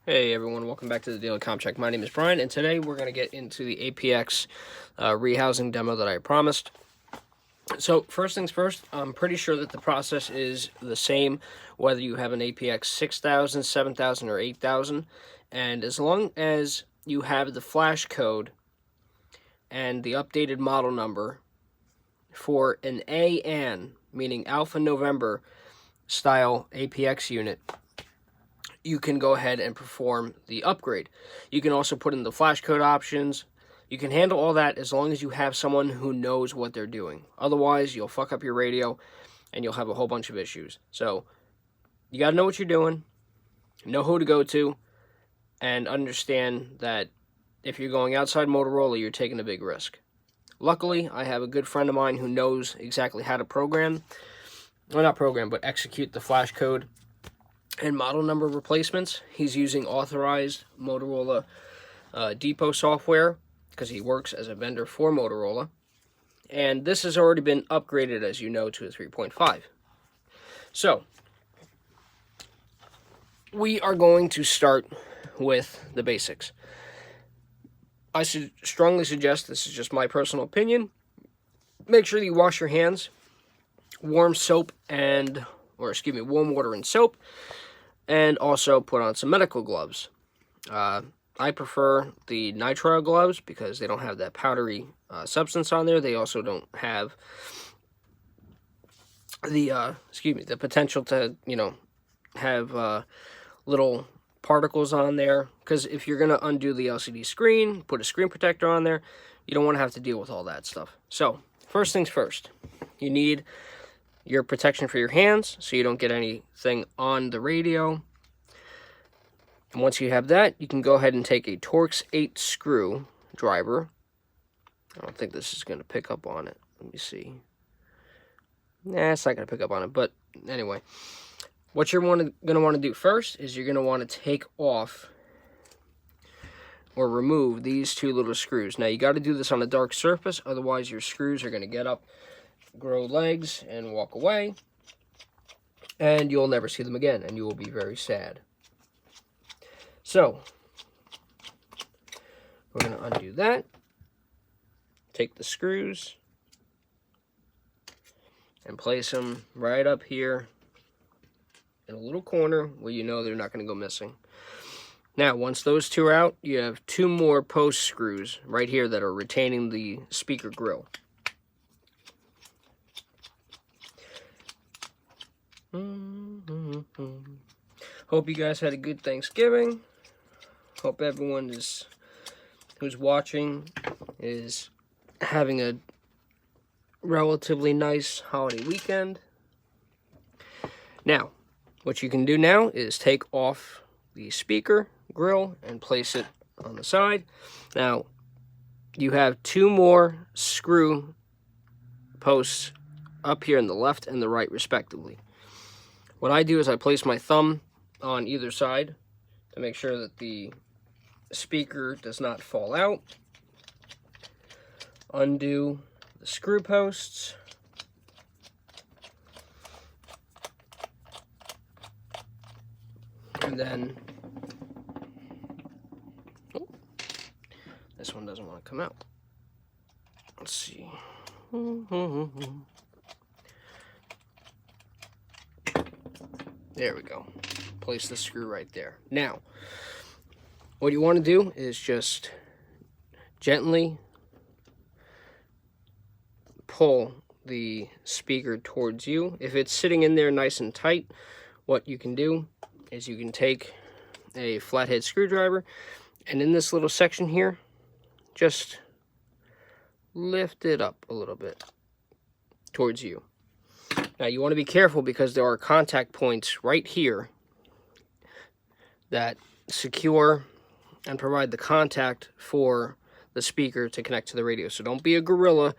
Hey everyone, welcome back to the Daily Comp Check. My name is Brian, and today we're going to get into the APX rehousing demo that I promised. So first things first, I'm pretty sure that the process is the same whether you have an APX 6000, 7000, or 8000. And as long as you have the flash code and the updated model number for an AN, meaning Alpha November style APX unit, you can go ahead and perform the upgrade. You can also put in the flash code options. You can handle all that as long as you have someone who knows what they're doing. Otherwise, you'll fuck up your radio and you'll have a whole bunch of issues. So you got to know what you're doing, know who to go to, and understand that if you're going outside Motorola, you're taking a big risk. Luckily, I have a good friend of mine who knows exactly how to program, well, not program, but execute the flash code and model number replacements. He's using authorized Motorola Depot software because he works as a vendor for Motorola. And this has already been upgraded, as you know, to a 3.5. So, we are going to start with the basics. I should strongly suggest, this is just my personal opinion, make sure that you wash your hands, warm water and soap, and also put on some medical gloves. I prefer the nitrile gloves because they don't have that powdery substance on there. They also don't have the potential to, have little particles on there. Because if you're going to undo the LCD screen, put a screen protector on there, you don't want to have to deal with all that stuff. So, first things first, you need your protection for your hands so you don't get anything on the radio. And once you have that, you can go ahead and take a Torx 8 screw driver. I don't think this is going to pick up on it. Let me see. Nah, it's not going to pick up on it. But anyway, what you're going to want to do first is you're going to want to take off or remove these two little screws. Now, you got to do this on a dark surface. Otherwise, your screws are going to get up, grow legs, and walk away. And you'll never see them again. And you will be very sad. So, we're going to undo that, take the screws, and place them right up here in a little corner where you know they're not going to go missing. Now, once those two are out, you have two more post screws right here that are retaining the speaker grill. Hope you guys had a good Thanksgiving. Hope everyone who's watching is having a relatively nice holiday weekend. Now, what you can do now is take off the speaker grill and place it on the side. Now, you have two more screw posts up here in the left and the right, respectively. What I do is I place my thumb on either side to make sure that the speaker does not fall out. Undo the screw posts. And then, this one doesn't want to come out. Let's see. There we go. Place the screw right there. Now, what you want to do is just gently pull the speaker towards you. If it's sitting in there nice and tight, what you can do is you can take a flathead screwdriver and in this little section here, just lift it up a little bit towards you. Now, you want to be careful because there are contact points right here that secure and provide the contact for the speaker to connect to the radio. So don't be a gorilla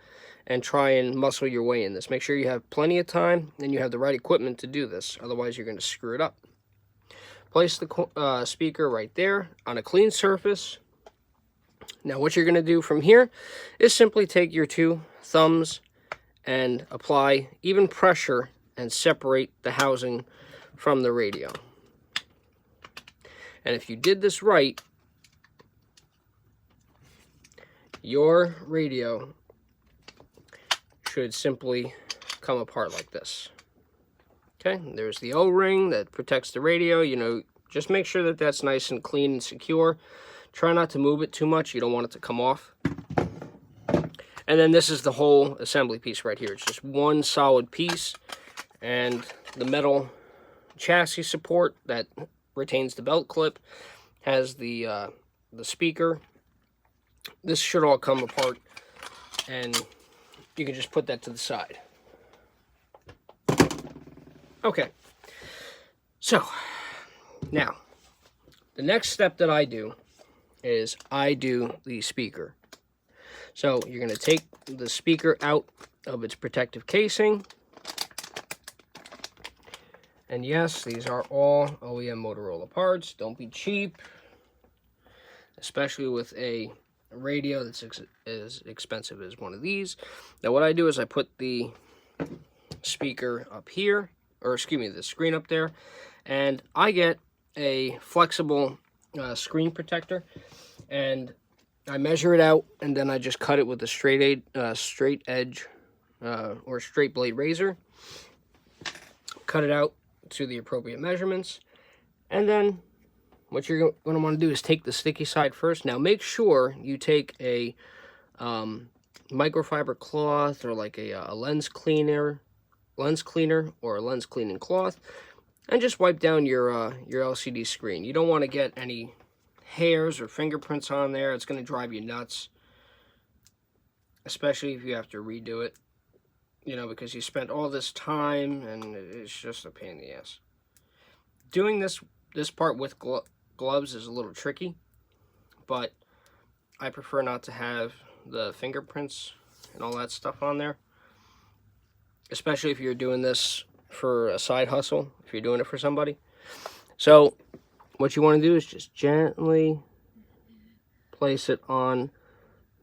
and try and muscle your way in this. Make sure you have plenty of time and you have the right equipment to do this. Otherwise, you're going to screw it up. Place the speaker right there on a clean surface. Now, what you're going to do from here is simply take your two thumbs and apply even pressure and separate the housing from the radio. And if you did this right, your radio should simply come apart like this. Okay, there's the O-ring that protects the radio. You know, just make sure that that's nice and clean and secure. Try not to move it too much. You don't want it to come off. And then this is the whole assembly piece right here. It's just one solid piece. And the metal chassis support that retains the belt clip has the speaker. This should all come apart, and you can just put that to the side. Okay, so now the next step that I do is I do the speaker. So you're going to take the speaker out of its protective casing. And yes, these are all OEM Motorola parts. Don't be cheap, especially with a radio that's as expensive as one of these. Now what I do is I put the speaker up here, or excuse me, the screen up there, and I get a flexible screen protector, and I measure it out, and then I just cut it with a straight edge or straight blade razor. Cut it out to the appropriate measurements, and then what you're going to want to do is take the sticky side first. Now make sure you take a microfiber cloth, or like a lens cleaner or a lens cleaning cloth, and just wipe down your LCD screen. You don't want to get any hairs or fingerprints on there. It's going to drive you nuts, especially if you have to redo it, you know, because you spent all this time and it's just a pain in the ass. Doing this part with gloves is a little tricky, but I prefer not to have the fingerprints and all that stuff on there, especially if you're doing this for a side hustle, if you're doing it for somebody. So what you want to do is just gently place it on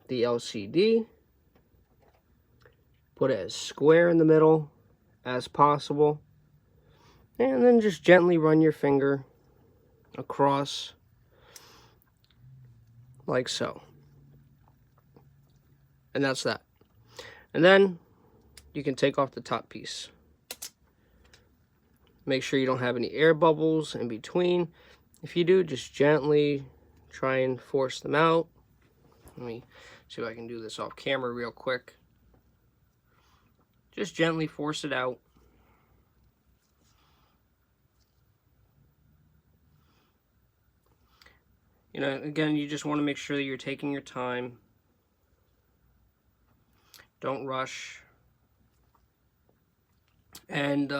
the LCD. Put it as square in the middle as possible. And then just gently run your finger across like so. And that's that. And then you can take off the top piece. Make sure you don't have any air bubbles in between. If you do, just gently try and force them out. Let me see if I can do this off camera real quick. Just gently force it out. You know, again, you just want to make sure that you're taking your time. Don't rush. And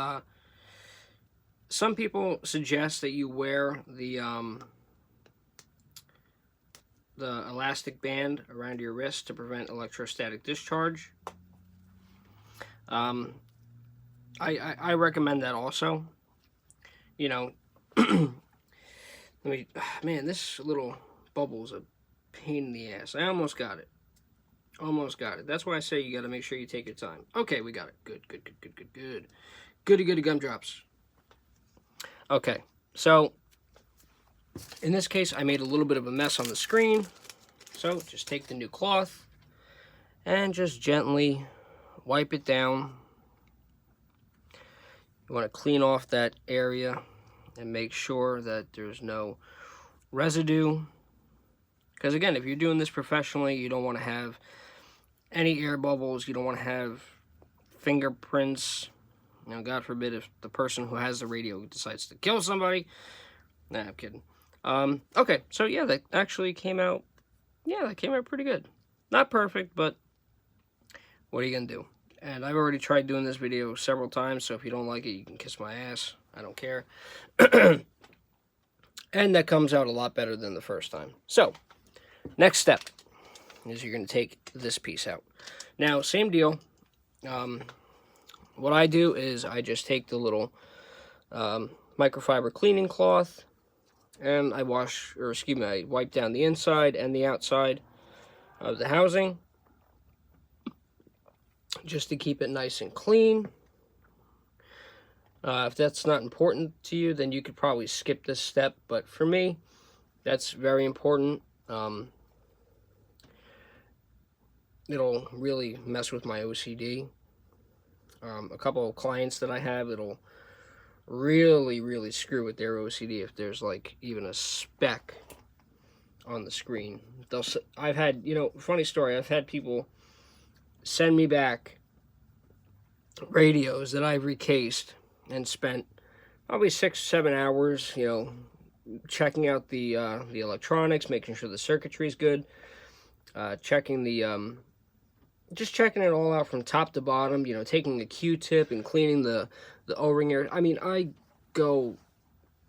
some people suggest that you wear the elastic band around your wrist to prevent electrostatic discharge. I recommend that also. You know, man, this little bubble's a pain in the ass. I almost got it. Almost got it. That's why I say you got to make sure you take your time. Okay, we got it. Good. Goody gumdrops. Okay, so in this case, I made a little bit of a mess on the screen. So just take the new cloth and just gently wipe it down. You want to clean off that area and make sure that there's no residue. Because again, if you're doing this professionally, you don't want to have any air bubbles. You don't want to have fingerprints. You know, God forbid if the person who has the radio decides to kill somebody. Nah, I'm kidding. Okay, so yeah, that actually came out. Yeah, that came out pretty good. Not perfect, but what are you gonna do? And I've already tried doing this video several times, so if you don't like it, you can kiss my ass. I don't care. And that comes out a lot better than the first time. So, next step is you're going to take this piece out. Now, same deal. What I do is I just take the little microfiber cleaning cloth, and I I wipe down the inside and the outside of the housing, just to keep it nice and clean. If that's not important to you, then you could probably skip this step, but for me, That's very important. It'll really mess with my OCD. A couple of clients that I have, it'll really screw with their OCD if there's like even a speck on the screen. I've had, funny story, I've had people send me back radios that I've recased and spent probably 6-7 hours, checking out the electronics, making sure the circuitry is good, checking just checking it all out from top to bottom, taking a Q-tip and cleaning the O-ring area. I mean, I go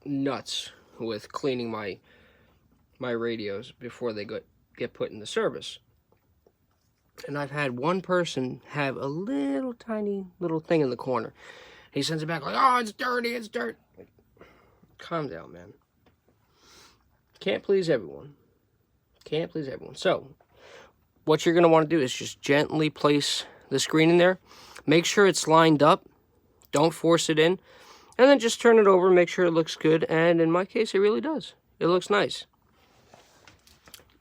nuts with cleaning my radios before they get put into service. And I've had one person have a little tiny little thing in the corner. He sends it back like, oh, it's dirty, it's dirt. Like, calm down, man. Can't please everyone. Can't please everyone. So, what you're going to want to do is just gently place the screen in there. Make sure it's lined up. Don't force it in. And then just turn it over, make sure it looks good. And in my case, it really does. It looks nice.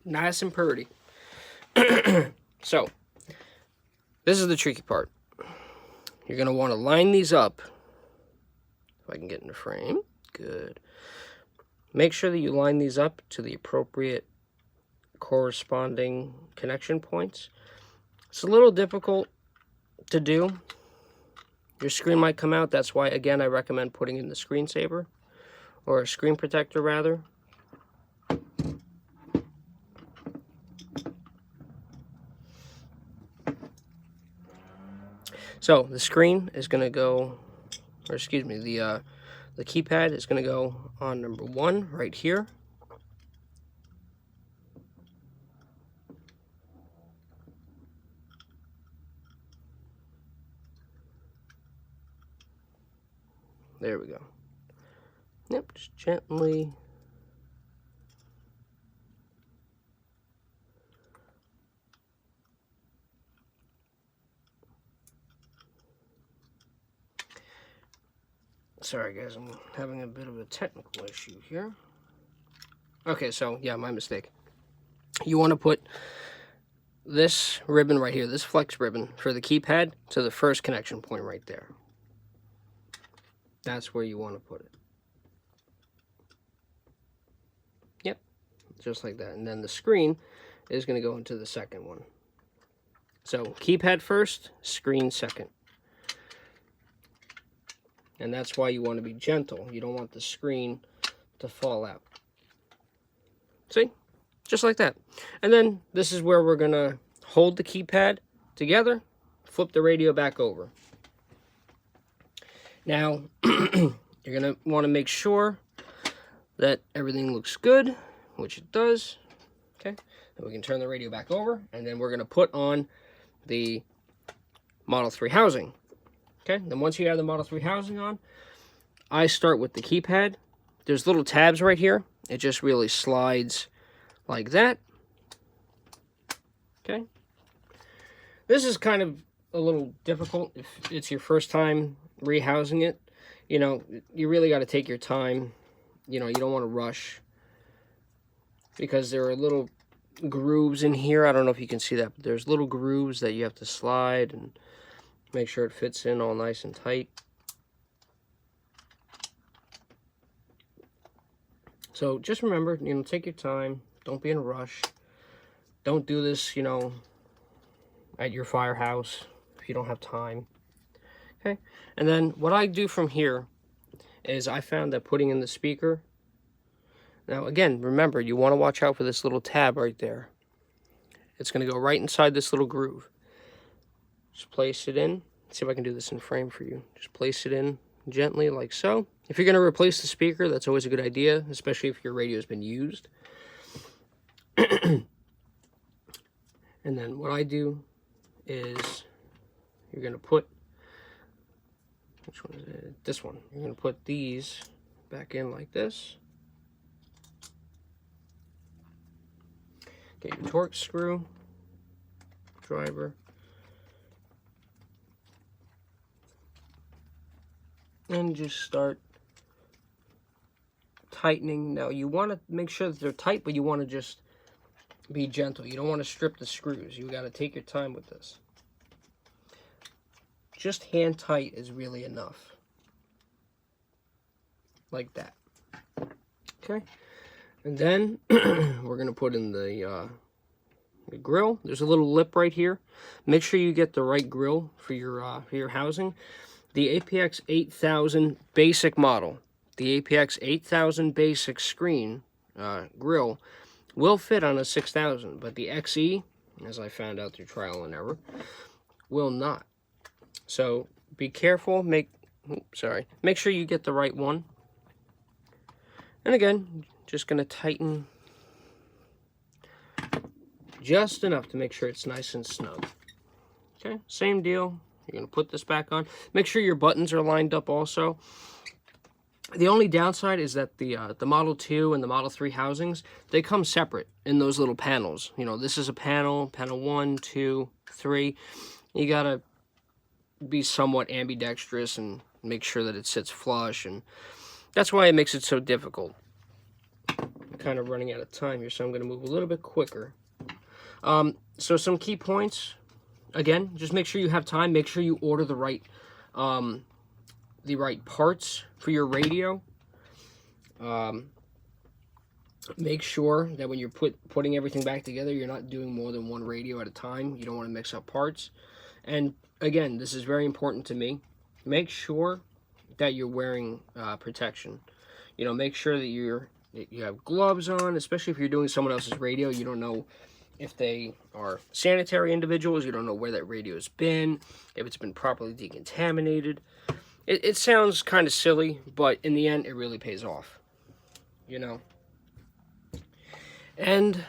Nice and pretty. So, this is the tricky part. You're going to want to line these up. If I can get in the frame. Good. Make sure that you line these up to the appropriate corresponding connection points. It's a little difficult to do. Your screen might come out. That's why, again, I recommend putting in the screensaver, or a screen protector, rather. So, the screen is going to go, or excuse me, the keypad is going to go on number 1 right here. There we go. Yep, just gently. Sorry guys, I'm having a bit of a technical issue here. Okay, so yeah, my mistake. You want to put this ribbon right here, this flex ribbon for the keypad, to the first connection point right there. That's where you want to put it. Yep, just like that. And then the screen is going to go into the second one. So keypad first, screen second. And that's why you want to be gentle. You don't want the screen to fall out. See? Just like that. And then this is where we're going to hold the keypad together, flip the radio back over. Now, you're going to want to make sure that everything looks good, which it does. Okay, then we can turn the radio back over, and then we're going to put on the Model 3 housing. Okay, then once you have the Model 3 housing on, I start with the keypad. There's little tabs right here. It just really slides like that. Okay. This is kind of a little difficult if it's your first time rehousing it. You really got to take your time. You don't want to rush, because there are little grooves in here. I don't know if you can see that, but there's little grooves that you have to slide and make sure it fits in all nice and tight. So just remember, take your time. Don't be in a rush. Don't do this, at your firehouse if you don't have time. Okay, and then what I do from here is I found that putting in the speaker. Now again, remember, you want to watch out for this little tab right there. It's going to go right inside this little groove. Just place it in. Let's see if I can do this in frame for you. Just place it in gently like so. If you're going to replace the speaker, that's always a good idea, especially if your radio has been used. And then what I do is you're going to put, which one is it? This one. You're going to put these back in like this. Get your Torx screw, driver, and just start tightening. Now, you want to make sure that they're tight, but you want to just be gentle. You don't want to strip the screws. You got to take your time with this. Just hand tight is really enough. Like that. Okay. And then we're going to put in the grill. There's a little lip right here. Make sure you get the right grill for your housing. The APX 8000 basic model, the APX 8000 basic screen grill will fit on a 6000, but the XE, as I found out through trial and error, will not. So be careful. Make sure you get the right one. And again, just going to tighten just enough to make sure it's nice and snug. Okay, same deal. You're going to put this back on. Make sure your buttons are lined up also. The only downside is that the Model 2 and the Model 3 housings, they come separate in those little panels. You know, this is a panel 1, 2, 3. You got to be somewhat ambidextrous and make sure that it sits flush, and that's why it makes it so difficult. I'm kind of running out of time here, so I'm going to move a little bit quicker. So some key points. Again, just make sure you have time. Make sure you order the right parts for your radio. Make sure that when you're putting everything back together, you're not doing more than one radio at a time. You don't want to mix up parts. And again, this is very important to me. Make sure that you're wearing protection. You know, make sure that you have gloves on, especially if you're doing someone else's radio. You don't know if they are sanitary individuals. You don't know where that radio's been, if it's been properly decontaminated. It sounds kind of silly, but in the end, it really pays off, you know. And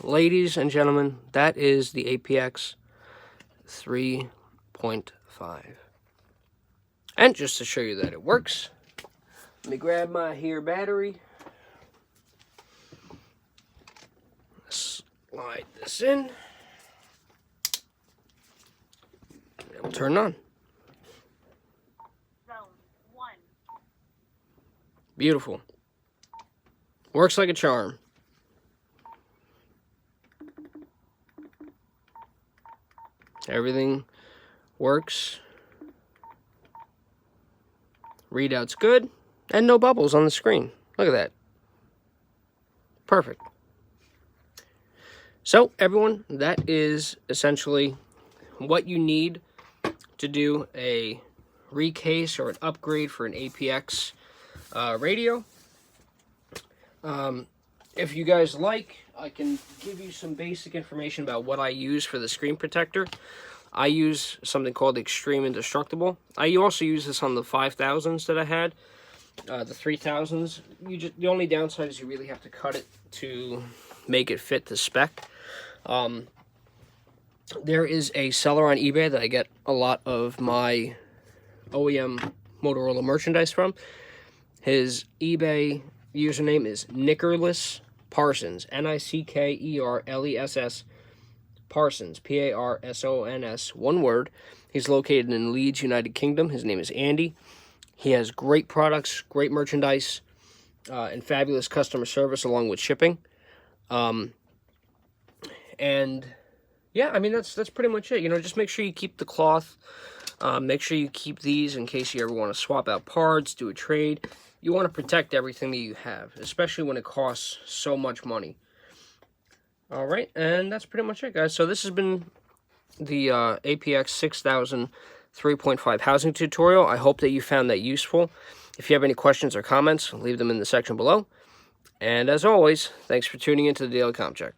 ladies and gentlemen, that is the APX 3.5. And just to show you that it works, let me grab my here battery. Slide this in. And we'll turn it on. Zone 1. Beautiful. Works like a charm. Everything works. Readout's good. And no bubbles on the screen. Look at that. Perfect. So, everyone, that is essentially what you need to do a recase or an upgrade for an APX radio. If you guys like, I can give you some basic information about what I use for the screen protector. I use something called Extreme Indestructible. I also use this on the 5000s that I had. The 3000s, the only downside is you really have to cut it to make it fit the spec. There is a seller on eBay that I get a lot of my OEM Motorola merchandise from. His eBay username is Nickerless Parsons, Nickerless Parsons, Parsons, one word. He's located in Leeds, United Kingdom. His name is Andy. He has great products, great merchandise, and fabulous customer service along with shipping. And yeah, I mean, that's pretty much it. You know, just make sure you keep the cloth. Make sure you keep these in case you ever want to swap out parts, do a trade. You want to protect everything that you have, especially when it costs so much money. All right, and that's pretty much it, guys. So this has been the APX 6000 3.5 housing tutorial. I hope that you found that useful. If you have any questions or comments, leave them in the section below. And as always, thanks for tuning into the Daily Comp Check.